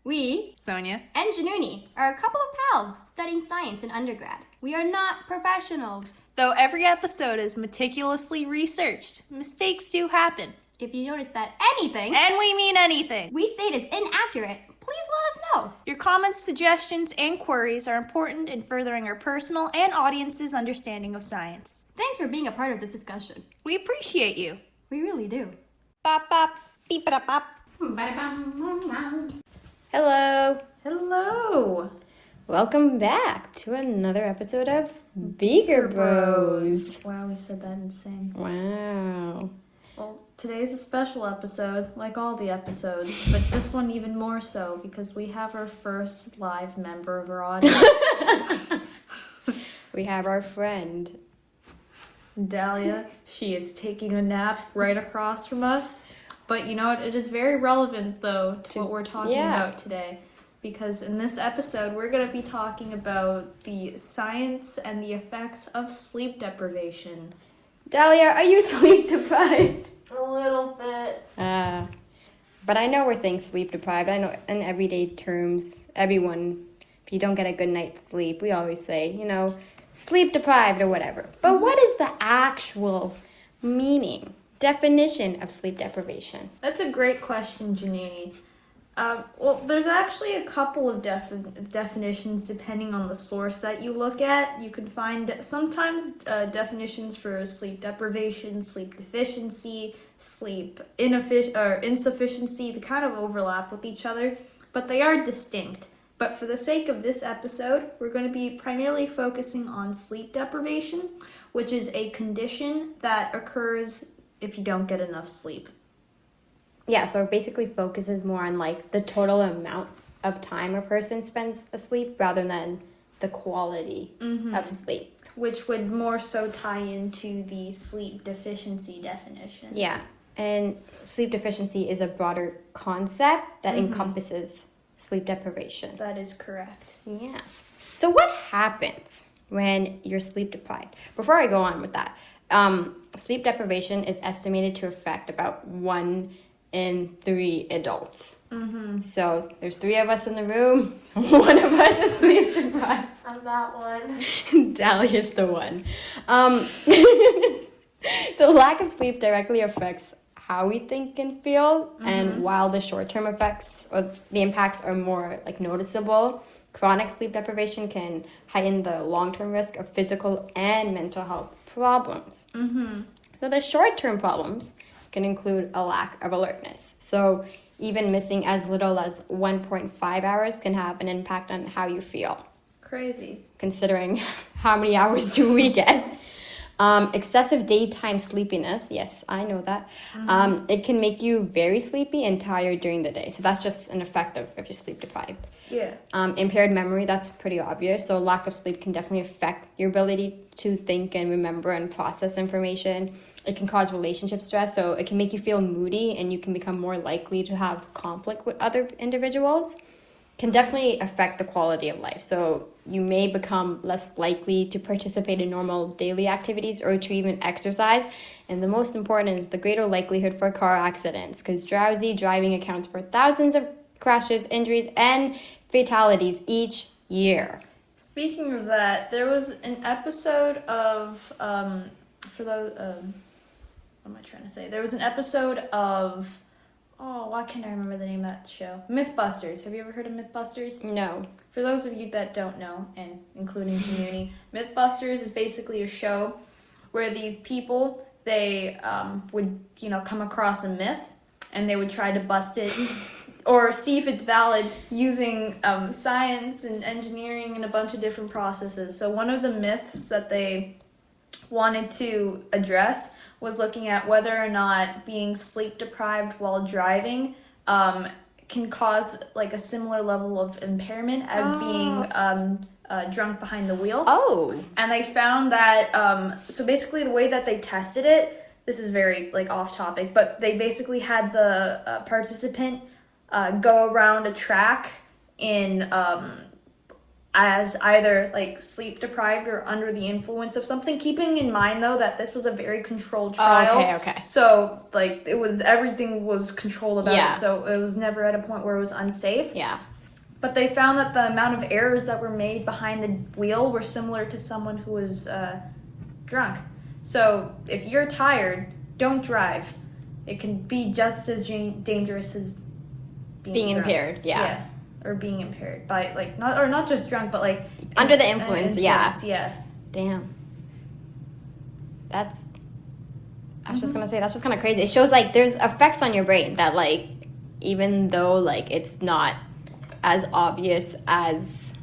We, Sohnia and Jaanuni, are a couple of pals studying science in undergrad. We are not professionals. Though every episode is meticulously researched, mistakes do happen. If you notice that anything, And we mean anything, we state is inaccurate, please let us know. your comments, suggestions, and queries are important in furthering our personal and audience's understanding of science. Thanks for being a part of this discussion. We appreciate you. We really do. Bop bop, beep bop bop. Hello. Hello. Welcome back to another episode of Beaker Bros. Wow, we said that insane. Wow. Well, today's a special episode, like all the episodes, but this one even more so because we have our first live member of our audience. We have our friend. Dahlia. She is taking a nap right across from us. But you know what? It is very relevant, though, to what we're talking about today. Because in this episode, we're going to be talking about the science and the effects of sleep deprivation. Dahlia, are you sleep deprived? A little bit. But I know we're saying sleep deprived. I know in everyday terms, everyone, if you don't get a good night's sleep, we always say, sleep deprived or whatever. But what is the actual meaning, definition of sleep deprivation? That's a great question, Jaanuni. Well, there's actually a couple of definitions depending on the source that you look at. You can find sometimes definitions for sleep deprivation, sleep deficiency, sleep insufficiency. They kind of overlap with each other, but they are distinct. But for the sake of this episode, we're going to be primarily focusing on sleep deprivation, which is a condition that occurs if you don't get enough sleep. Yeah, so it basically focuses more on the total amount of time a person spends asleep rather than the quality of sleep. Which would more so tie into the sleep deficiency definition. Yeah, and sleep deficiency is a broader concept that encompasses sleep deprivation. That is correct. Yes. So what happens when you're sleep deprived? Before I go on with that, sleep deprivation is estimated to affect about 1 in 3 adults. So there's 3 of us in the room. 1 of us is sleep deprived. I'm that one. Dahlia's the one. So lack of sleep directly affects how we think and feel, and while the short-term effects or the impacts are more noticeable, chronic sleep deprivation can heighten the long-term risk of physical and mental health problems. So the short-term problems can include a lack of alertness. So even missing as little as 1.5 hours can have an impact on how you feel. Crazy. Considering how many hours do we get. Excessive daytime sleepiness, yes, I know that. It can make you very sleepy and tired during the day. So that's just an effect of if you're sleep deprived. Yeah. Impaired memory, that's pretty obvious. So lack of sleep can definitely affect your ability to think and remember and process information. It can cause relationship stress, so it can make you feel moody and you can become more likely to have conflict with other individuals. Can definitely affect the quality of life. So you may become less likely to participate in normal daily activities or to even exercise. And the most important is the greater likelihood for car accidents, because drowsy driving accounts for thousands of crashes, injuries, and fatalities each year. Speaking of that, there was an episode of, There was an episode of, why can't I remember the name of that show? Mythbusters. Have you ever heard of Mythbusters? No. For those of you that don't know, and including Jaanuni, Mythbusters is basically a show where these people, they would, come across a myth, and they would try to bust it or see if it's valid using science and engineering and a bunch of different processes. So one of the myths that they wanted to address was looking at whether or not being sleep deprived while driving can cause a similar level of impairment as being drunk behind the wheel. Oh. And they found that, so basically the way that they tested it, this is very off topic, but they basically had the participant go around a track in as either sleep deprived or under the influence of something, keeping in mind though that this was a very controlled trial. Okay. So everything was controlled about Yeah. it, so it was never at a point where it was unsafe. Yeah. But they found that the amount of errors that were made behind the wheel were similar to someone who was drunk. So if you're tired, don't drive. It can be just as dangerous as being drunk. Impaired. Yeah. Or being impaired by like not just drunk, but like under the influence. Yeah. Damn. I was just gonna say that's just kind of crazy. It shows like there's effects on your brain that like even though like it's not as obvious as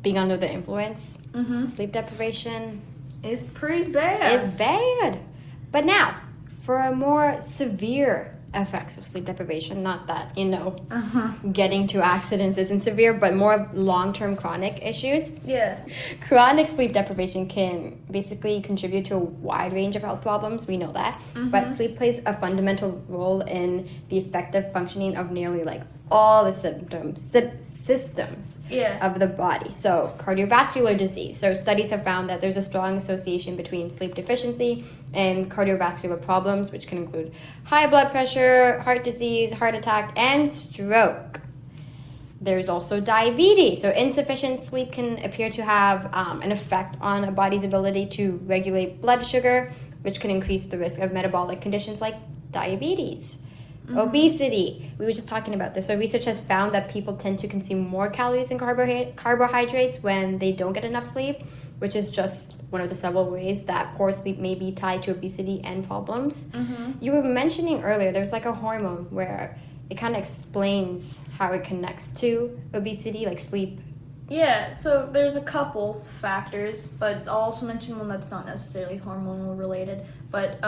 being under the influence, sleep deprivation is pretty bad. It's bad. But now, for a more severe effects of sleep deprivation, not that, getting to accidents isn't severe, but more long-term chronic issues. Yeah. Chronic sleep deprivation can basically contribute to a wide range of health problems. We know that. But sleep plays a fundamental role in the effective functioning of nearly like all the systems of the body. So cardiovascular disease. So studies have found that there's a strong association between sleep deficiency and cardiovascular problems, which can include high blood pressure, heart disease, heart attack, and stroke. There's also diabetes. So insufficient sleep can appear to have an effect on a body's ability to regulate blood sugar, which can increase the risk of metabolic conditions like diabetes. Obesity. We were just talking about this. So research has found that people tend to consume more calories and carbohydrates when they don't get enough sleep, which is just one of the several ways that poor sleep may be tied to obesity and problems. You were mentioning earlier there's like a hormone where it kind of explains how it connects to obesity, like sleep. Yeah, so there's a couple factors, but I'll also mention one that's not necessarily hormonal related. But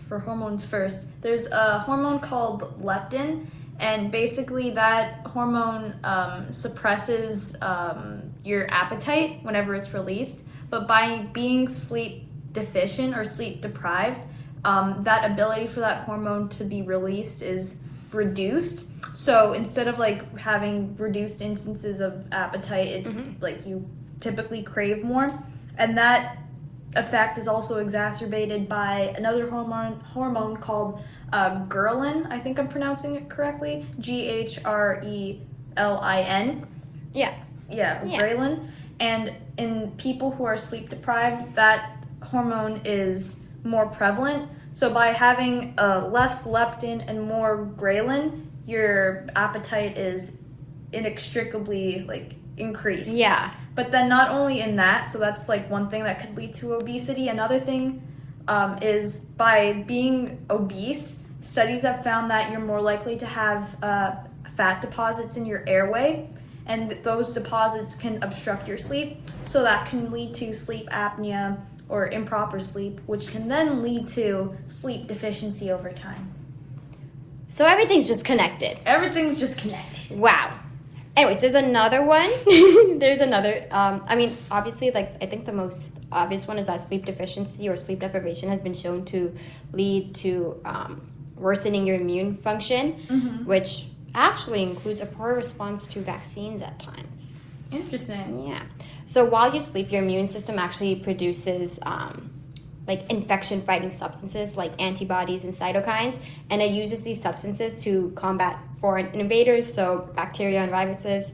for hormones first, there's a hormone called leptin, and basically that hormone suppresses your appetite whenever it's released. But by being sleep deficient or sleep deprived, that ability for that hormone to be released is reduced. So instead of like having reduced instances of appetite, it's like you typically crave more. And that effect is also exacerbated by another hormone called ghrelin. I think I'm pronouncing it correctly. Ghrelin. Yeah, ghrelin. And in people who are sleep deprived, that hormone is more prevalent. So by having less leptin and more ghrelin, your appetite is inextricably like increased. Yeah. But then not only in that, so that's like one thing that could lead to obesity. Another thing is by being obese, studies have found that you're more likely to have fat deposits in your airway, and those deposits can obstruct your sleep. So that can lead to sleep apnea or improper sleep, which can then lead to sleep deficiency over time. So everything's just connected. Everything's just connected. Wow. Anyways, there's another one. Obviously, like, I think the most obvious one is that sleep deficiency or sleep deprivation has been shown to lead to worsening your immune function, which actually includes a poor response to vaccines at times. Interesting. Yeah. So while you sleep, your immune system actually produces infection-fighting substances like antibodies and cytokines, and it uses these substances to combat foreign invaders, so bacteria and viruses.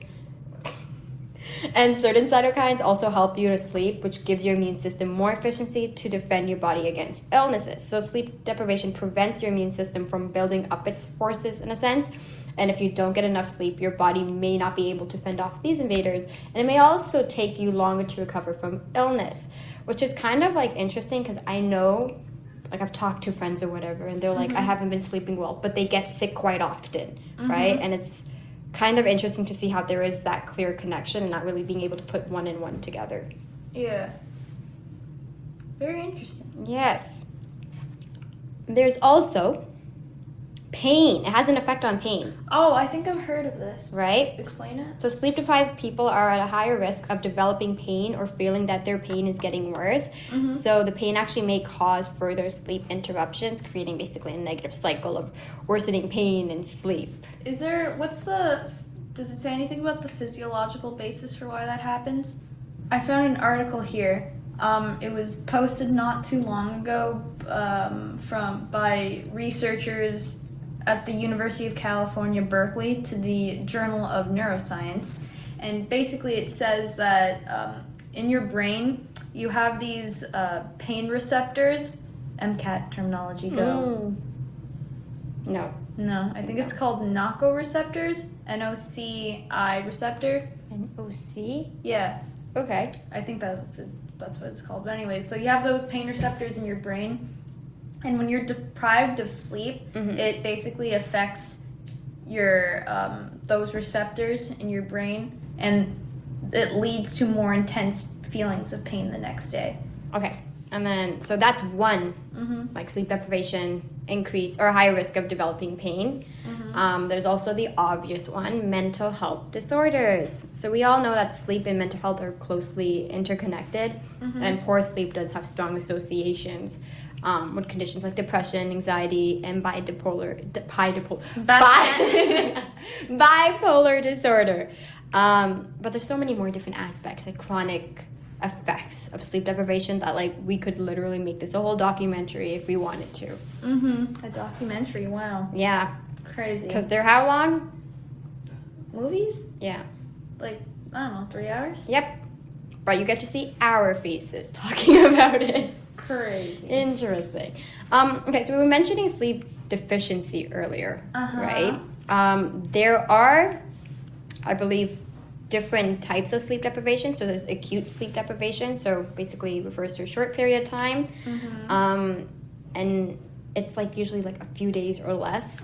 And certain cytokines also help you to sleep, which gives your immune system more efficiency to defend your body against illnesses. So sleep deprivation prevents your immune system from building up its forces in a sense. And if you don't get enough sleep, your body may not be able to fend off these invaders. And it may also take you longer to recover from illness, which is kind of like interesting because I know, like, I've talked to friends or whatever, and they're like, I haven't been sleeping well, but they get sick quite often, right? And it's kind of interesting to see how there is that clear connection and not really being able to put one and one together. Yeah. Very interesting. Yes. There's also pain. It has an effect on pain. Oh, I think I've heard of this. Right? Explain it. So sleep-deprived people are at a higher risk of developing pain or feeling that their pain is getting worse. So the pain actually may cause further sleep interruptions, creating basically a negative cycle of worsening pain and sleep. Does it say anything about the physiological basis for why that happens? I found an article here. It was posted not too long ago by researchers at the University of California, Berkeley, to the Journal of Neuroscience. And basically it says that in your brain, you have these pain receptors. MCAT terminology, go. No. No, I think it's called nocoreceptors. NOCI receptor. NOC? Yeah, Okay. I think that's what it's called. But anyways, so you have those pain receptors in your brain, and when you're deprived of sleep, it basically affects your those receptors in your brain, and it leads to more intense feelings of pain the next day. Okay. And then, so that's one, like sleep deprivation, increase or high risk of developing pain. There's also the obvious one, mental health disorders. So we all know that sleep and mental health are closely interconnected, and poor sleep does have strong associations with conditions like depression, anxiety, and bipolar disorder. But there's so many more different aspects, like chronic effects of sleep deprivation, that like we could literally make this a whole documentary if we wanted to. A documentary, wow. Yeah. Crazy. Because they're how long? Movies? Yeah. Like, I don't know, 3 hours? Yep. But you get to see our faces talking about it. Crazy. Interesting. Okay, so we were mentioning sleep deficiency earlier, right? There are, I believe, different types of sleep deprivation. So there's acute sleep deprivation, so basically refers to a short period of time, and it's like usually like a few days or less.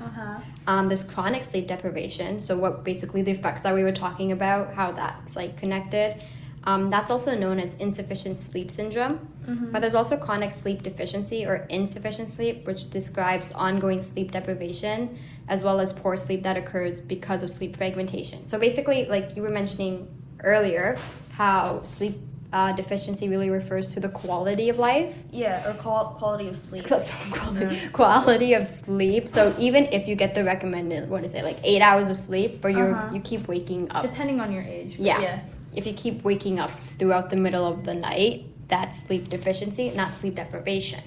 There's chronic sleep deprivation, so what basically the effects that we were talking about, how that's like connected. That's also known as insufficient sleep syndrome. But there's also chronic sleep deficiency or insufficient sleep, which describes ongoing sleep deprivation as well as poor sleep that occurs because of sleep fragmentation. So basically, like you were mentioning earlier, how sleep deficiency really refers to the quality of life. Yeah, or quality of sleep. Quality of sleep. So even if you get the recommended, what is it, like 8 hours of sleep, but you keep waking up. Depending on your age. Yeah. If you keep waking up throughout the middle of the night, that's sleep deficiency, not sleep deprivation.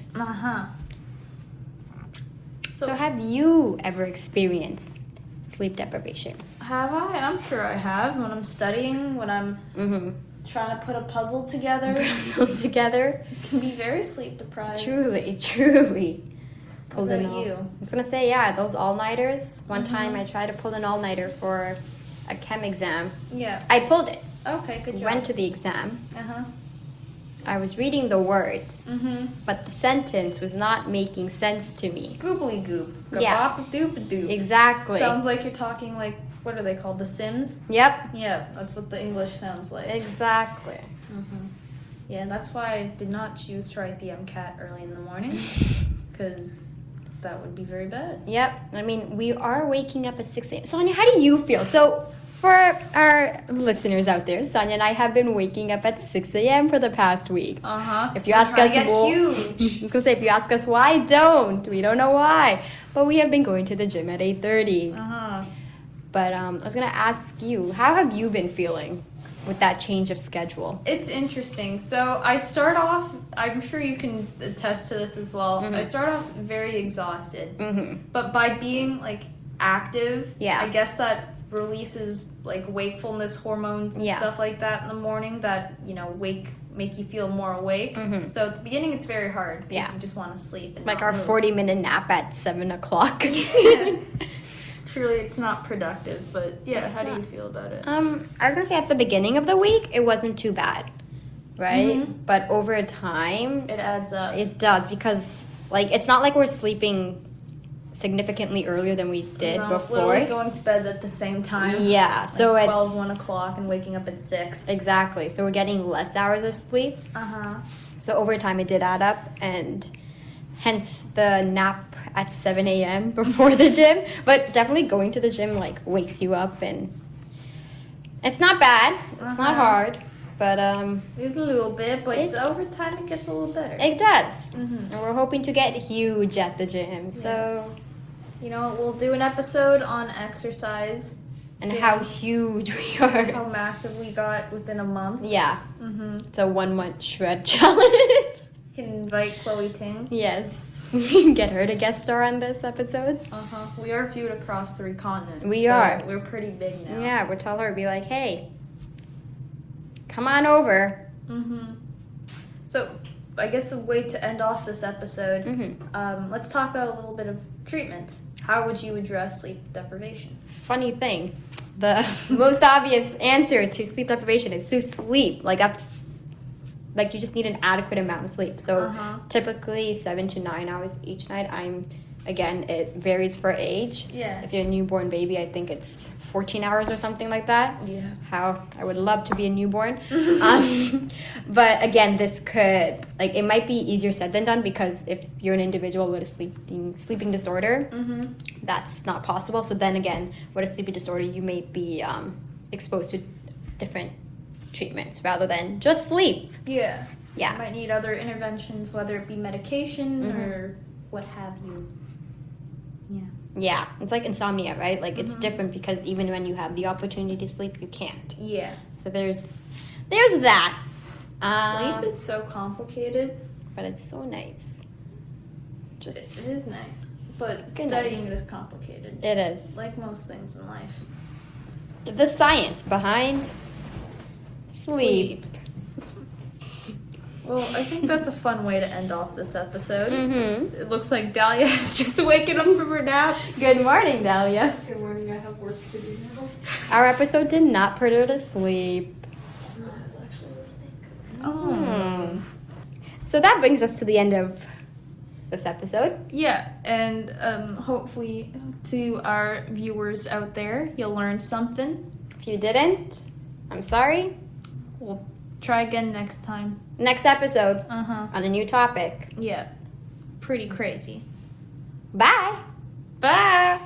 So have you ever experienced sleep deprivation? Have I? I'm sure I have. When I'm studying, when I'm trying to put a puzzle together. It can be very sleep deprived. Truly. What about you? I was going to say, yeah, those all-nighters. One time I tried to pull an all-nighter for a chem exam. Yeah. I pulled it. Okay, good job. Went to the exam. I was reading the words, but the sentence was not making sense to me. Goobly goop. Yeah. Doop-a-doop. Exactly. Sounds like you're talking like, what are they called? The Sims? Yep. Yeah, that's what the English sounds like. Exactly. Yeah, that's why I did not choose to write the MCAT early in the morning, because that would be very bad. Yep. I mean, we are waking up at 6 a.m. Sonia, how do you feel? So, for our listeners out there, Sonia and I have been waking up at 6 a.m. for the past week. If you ask us, huge. I was gonna say, if you ask us why, we don't know why. But we have been going to the gym at 8:30. But I was gonna ask you, how have you been feeling with that change of schedule? It's interesting. So I start off, I'm sure you can attest to this as well. I start off very exhausted. But by being like active, I guess that releases like wakefulness hormones and stuff like that in the morning that, you know, make you feel more awake. So at the beginning it's very hard because you just want to sleep and like not our move. 40-minute nap at 7 o'clock. Truly it's not productive, but how do you feel about it? I was gonna say at the beginning of the week it wasn't too bad, right? But over time it adds up. It does, because like it's not like we're sleeping significantly earlier than we did before. Literally going to bed at the same time. Yeah, like so 12, it's 1 o'clock and waking up at 6. Exactly. So we're getting less hours of sleep. So over time it did add up, and hence the nap at 7 a.m. before the gym. But definitely going to the gym like wakes you up, and it's not bad. It's not hard. But it's a little bit, but over time it gets a little better. It does. And we're hoping to get huge at the gym. So you know, we'll do an episode on exercise and how huge we are. How massive we got within a month. Yeah. It's a 1 month shred challenge. You can invite Chloe Ting. Yes. get her to guest star on this episode. We are viewed across 3 continents. We are. We're pretty big now. Yeah, we'll tell her, be like, hey, come on over. So, I guess a way to end off this episode, let's talk about a little bit of treatment. How would you address sleep deprivation? Funny thing, the most obvious answer to sleep deprivation is to sleep. Like, that's, like, you just need an adequate amount of sleep. So, typically 7 to 9 hours each night. Again, it varies for age. Yeah. If you're a newborn baby, I think it's 14 hours or something like that. Yeah. How I would love to be a newborn. But again, this could, like, it might be easier said than done, because if you're an individual with a sleeping disorder, that's not possible. So then again, with a sleeping disorder, you may be exposed to different treatments rather than just sleep. Yeah. Yeah. You might need other interventions, whether it be medication or what have you. Yeah, it's like insomnia, right? Like, it's different because even when you have the opportunity to sleep, you can't. Yeah. So there's that. Sleep is so complicated. But it's so nice. Just It is nice. But Good studying it is complicated. it is. Like most things in life. The science behind sleep. Well, I think that's a fun way to end off this episode. Mm-hmm. It looks like Dahlia is just waking up from her nap. Good morning, Dahlia. Good morning, I have work to do now. Our episode did not put her to sleep. I was actually listening. Oh. So that brings us to the end of this episode. Yeah, and hopefully to our viewers out there, you'll learn something. If you didn't, I'm sorry. We'll try again next time. Next episode Uh-huh. on a new topic. Yeah. Pretty crazy. Bye. Bye!